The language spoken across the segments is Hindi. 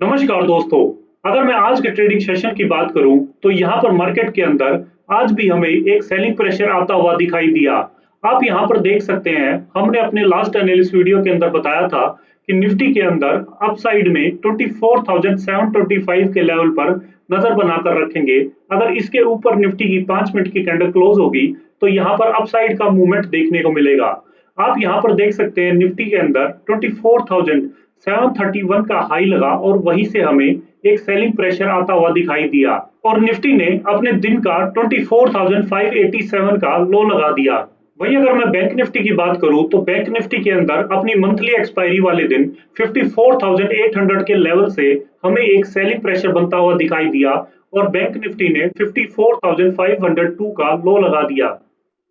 नमस्कार दोस्तों। अगर मैं आज के ट्रेडिंग सेशन की बात करूं तो यहाँ पर मार्केट के अंदर आज भी हमें एक सेलिंग प्रेशर आता हुआ दिखाई दिया। आप यहाँ पर देख सकते हैं, हमने अपने लास्ट एनालिसिस वीडियो के अंदर बताया था कि निफ्टी के अंदर अपसाइड में 24,725 के लेवल पर नजर बनाकर रखेंगे। अगर इसके ऊपर निफ्टी की 5 मिनट की कैंडल क्लोज होगी तो यहाँ पर अपसाइड का मूवमेंट देखने को मिलेगा। आप यहाँ पर देख सकते हैं निफ्टी के अंदर 24,731 का हाई लगा और वहीं से हमें एक सेलिंग प्रेशर आता हुआ दिखाई दिया और निफ्टी ने अपने दिन का 24,587 का लो लगा दिया। वहीं अगर मैं बैंक निफ्टी की बात करूं तो बैंक निफ्टी के अंदर अपनी मंथली एक्सपायरी वाले दिन 54,800 के लेवल से हमें एक सेलिंग प्रेशर बनता हुआ दिखाई दिया और बैंक निफ्टी ने 54,502 का लो लगा दिया।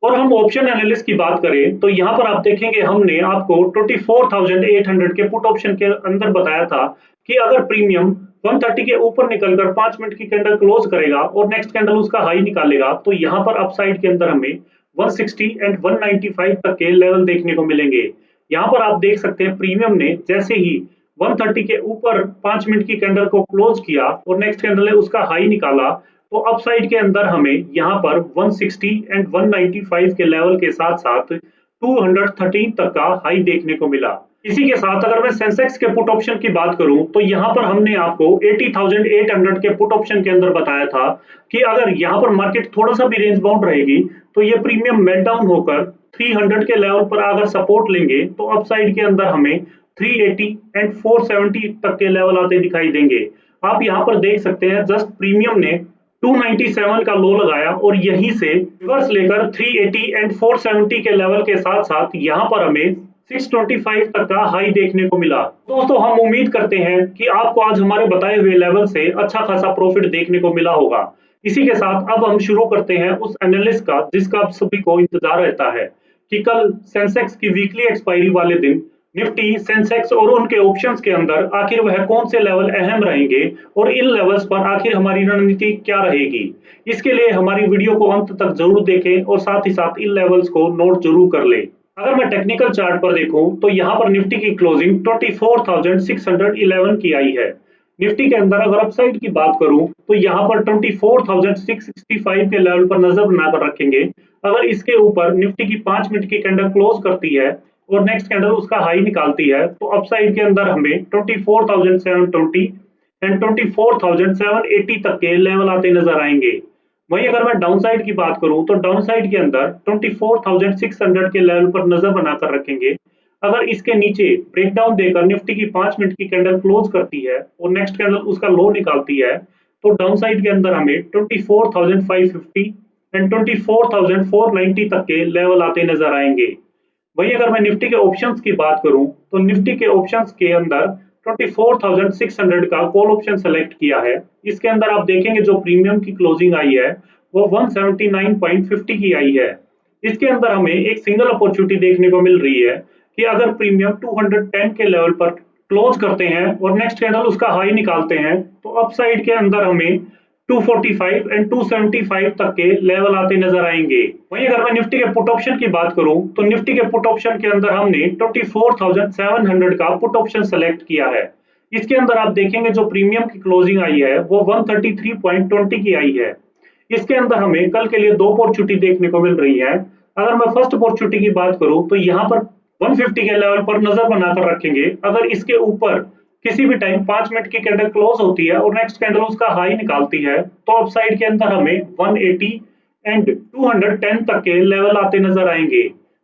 और हम ऑप्शन एनालिस्ट की बात करें तो यहाँ पर आप देखेंगे, हमने आपको 24,800 के पुट ऑप्शन के अंदर बताया था कि अगर प्रीमियम 130 के ऊपर निकलकर 5 मिनट की कैंडल क्लोज करेगा और नेक्स्ट कैंडल उसका हाई निकालेगा तो यहाँ पर अपसाइड के अंदर हमें 160 एंड 195 तक के लेवल देखने को मिलेंगे। यहाँ पर आप देख सकते हैं प्रीमियम ने जैसे ही 130 के ऊपर 5 मिनट की कैंडल को क्लोज किया और नेक्स्ट कैंडल ने उसका हाई निकाला तो अपसाइड के अंदर हमें यहाँ पर 160 एंड 195 के लेवल के साथ साथ 213 तक का हाई देखने को मिला। इसी के साथ अगर मैं सेंसेक्स के पुट ऑप्शन की बात करूं तो यहाँ पर हमने आपको 80,800 के पुट ऑप्शन के अंदर बताया था कि अगर यहाँ पर मार्केट थोड़ा सा भी रेंज बाउंड रहेगी तो ये प्रीमियम मेल्टडाउन होकर 300 के लेवल पर अगर सपोर्ट लेंगे तो अपसाइड के अंदर हमें 380 एंड 470 तक के लेवल आते दिखाई देंगे। आप यहाँ पर देख सकते हैं जस्ट प्रीमियम ने 297 का लो लगाया और यहीं से रिवर्स लेकर 380 एंड 470 के लेवल के साथ साथ यहाँ पर हमें 625 तक का हाई देखने को मिला। दोस्तों, हम उम्मीद करते हैं कि आपको आज हमारे बताए हुए लेवल से अच्छा खासा प्रॉफिट देखने को मिला होगा। इसी के साथ अब हम शुरू करते हैं उस एनालिस्ट का जिसका आप सभी को इंतजार रहता है कि कल सेंसेक्स की वीकली एक्सपायरी वाले दिन निफ्टी, सेंसेक्स और उनके ऑप्शंस के अंदर आखिर वह कौन से लेवल अहम रहेंगे और इन लेवल्स पर आखिर हमारी रणनीति क्या रहेगी। इसके लिए हमारी वीडियो को अंत तक जरूर देखें और साथ ही साथ इन लेवल्स को नोट जरूर कर लें। अगर मैं टेक्निकल चार्ट पर देखूं तो यहाँ पर निफ्टी की क्लोजिंग 24,611 की आई है। निफ्टी के अंदर अगर अपसाइड की बात करूं तो यहाँ पर 24,665 के लेवल पर नजर बनाकर रखेंगे। अगर इसके ऊपर निफ्टी की 5 मिनट की कैंडल क्लोज करती है और नेक्स्ट कैंडल उसका हाई निकालती है तो अपसाइड के अंदर हमें 24,720 एंड 24,780 तक के लेवल आते नजर आएंगे। वहीं अगर मैं डाउन साइड की बात करूं तो डाउन साइड के अंदर 24,600 के लेवल पर नजर बनाकर रखेंगे। अगर इसके नीचे ब्रेकडाउन देकर निफ्टी की 5 मिनट की कैंडल क्लोज करती है और नेक्स्ट कैंडल उसका लो निकालती है तो डाउन साइड के अंदर हमें 24,550 एंड 24,490 तक के लेवल आते नजर आएंगे। वहीं अगर मैं निफ्टी के ऑप्शंस की बात करूं तो निफ्टी के ऑप्शंस के अंदर 24,600 का कॉल ऑप्शन सेलेक्ट किया है। इसके अंदर आप देखेंगे जो प्रीमियम की क्लोजिंग आई है वो 179.50 की आई है। इसके अंदर हमें एक सिंगल अपॉर्चुनिटी देखने को मिल रही है कि अगर प्रीमियम 210 के लेवल पर क्लोज करते हैं और नेक्स्ट कैंडल उसका हाई निकालते हैं तो अपसाइड के अंदर हमें 245 एंड 275 तक के लेवल आते नजर आएंगे। वहीं अगर मैं निफ्टी के पुट ऑप्शन की बात करूं तो निफ्टी के पुट ऑप्शन के अंदर हमने 24,700 का पुट ऑप्शन सेलेक्ट किया है। इसके अंदर आप देखेंगे जो प्रीमियम की क्लोजिंग आई है वो 133.20 की आई है। इसके अंदर हमें कल के लिए दो अपॉर्चुनिटी देखने को मिल रही है। अगर मैं फर्स्ट अपॉर्चुनिटी की बात करूं तो यहाँ पर 150 के लेवल पर नजर बनाकर रखेंगे। अगर इसके ऊपर किसी भी टाइम 5 मिनट की कैंडल क्लोज होती है और नेक्स्ट कैंडल उसका हाई निकालती है तो अपसाइड के अंदर हमें 180 एंड 210 तक के लेवल आते नजर आएंगे।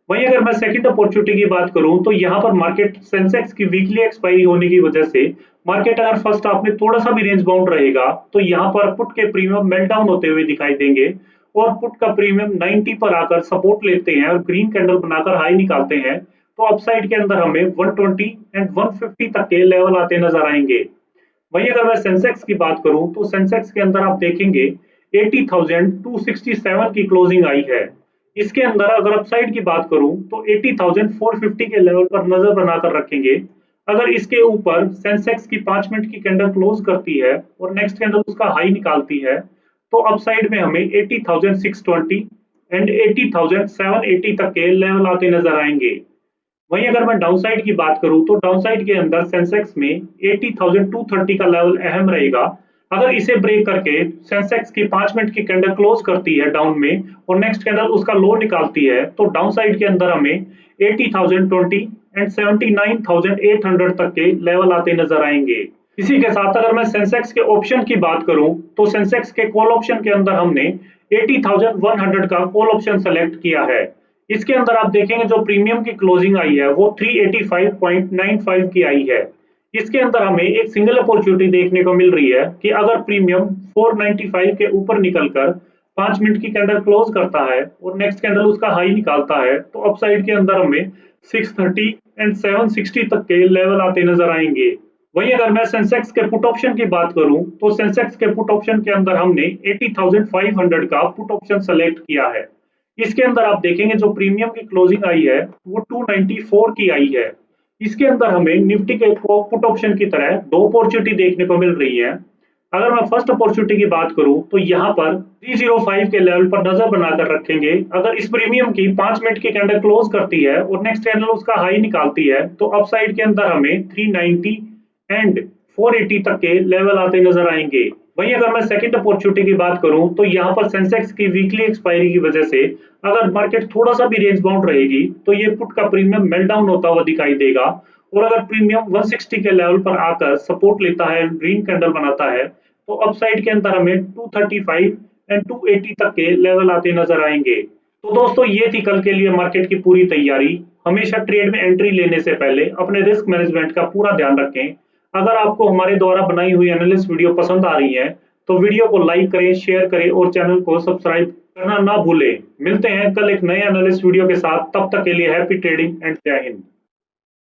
वहीं अगर मैं सेकंड अपॉर्चुनिटी की बात करूं तो यहाँ पर मार्केट सेंसेक्स की वीकली एक्सपायरी होने की वजह से मार्केट अगर फर्स्ट हाफ में थोड़ा सा भी रेंज बाउंड रहेगा तो यहाँ पर पुट के प्रीमियम मेल्टडाउन होते हुए दिखाई देंगे और पुट का प्रीमियम 90 पर आकर सपोर्ट लेते हैं और ग्रीन कैंडल बनाकर हाई निकालते हैं तो अपसाइड के अंदर हमें 120 एंड 150 तक के लेवल आते नजर आएंगे। वहीं अगर मैं सेंसेक्स की बात करूं तो सेंसेक्स के अंदर आप देखेंगे 80,267 की क्लोजिंग आई है। इसके अंदर अगर अपसाइड की बात करूं तो 80,450 के लेवल पर नजर बनाकर रखेंगे। अगर इसके ऊपर सेंसेक्स की 5 मिनट की कैंडल क्लोज करती है और नेक्स्ट कैंडल उसका हाई निकालती है तो अपसाइड में हमें 80,620 एंड 80,780 तक के लेवल आते नजर आएंगे। वहीं अगर मैं डाउनसाइड की बात करूं तो डाउनसाइड के अंदर सेंसेक्स में 80,230 का लेवल अहम रहेगा। अगर इसे ब्रेक करके सेंसेक्स की 5 मिनट की कैंडल क्लोज करती है डाउन में और नेक्स्ट कैंडल उसका लो निकालती है तो डाउनसाइड के अंदर हमें 80,020 एंड 79,800 तक के लेवल आते नजर आएंगे। इसी के साथ अगर मैं सेंसेक्स के ऑप्शन की बात करूं तो सेंसेक्स के कॉल ऑप्शन के अंदर हमने 80,100 का कॉल ऑप्शन सेलेक्ट किया है। इसके अंदर आप देखेंगे जो प्रीमियम की क्लोजिंग आई है वो 385.95 की आई है। इसके अंदर हमें एक सिंगल अपॉर्चुनिटी देखने को मिल रही है कि अगर प्रीमियम 495 के ऊपर निकलकर 5 मिनट की कैंडल क्लोज करता है और नेक्स्ट कैंडल उसका हाई निकालता है तो अपसाइड के अंदर हमें 630 एंड 760 तक के लेवल आते नजर आएंगे। वहीं अगर मैं सेंसेक्स के पुट ऑप्शन की बात करूं तो सेंसेक्स के पुट ऑप्शन के अंदर हमने 80,500 का पुट ऑप्शन सेलेक्ट किया है। इसके अंदर आप देखेंगे जो प्रीमियम की क्लोजिंग आई है वो 294 की आई है। इसके अंदर हमें निफ्टी के पुट ऑप्शन की तरह दो अपॉर्चुनिटी देखने को मिल रही है। अगर मैं फर्स्ट अपॉर्चुनिटी की बात करूं तो यहाँ पर 305 के लेवल पर नजर बनाकर रखेंगे। अगर इस प्रीमियम की 5 मिनट की कैंडल क्लोज करती है और नेक्स्ट कैंडल उसका हाई निकालती है तो अपसाइड के अंदर हमें 390 एंड 480 तक के लेवल आते नजर आएंगे। वहीं अगर मैं सेकंड अपॉर्चुनिटी की बात करूं तो यहाँ पर सेंसेक्स की वीकली एक्सपायरी की वजह से अगर मार्केट थोड़ा सा भी रेंज बाउंड रहेगी तो ये पुट का प्रीमियम मेल्ट डाउन होता हुआ दिखाई देगा। और अगर प्रीमियम 160 के लेवल पर आकर सपोर्ट लेता है, ग्रीन कैंडल बनाता है तो अपसाइड के अंदर हमें 235 एंड 280 तक के लेवल आते नजर आएंगे। तो दोस्तों ये थी कल के लिए मार्केट की पूरी तैयारी। हमेशा ट्रेड में एंट्री लेने से पहले अपने रिस्क मैनेजमेंट का पूरा ध्यान रखें। अगर आपको हमारे द्वारा बनाई हुई एनालिस्ट वीडियो पसंद आ रही है तो वीडियो को लाइक करें, शेयर करें और चैनल को सब्सक्राइब करना ना भूलें। मिलते हैं कल एक नए एनालिस्ट वीडियो के साथ, तब तक के लिए हैप्पी ट्रेडिंग एंड जय हिंद।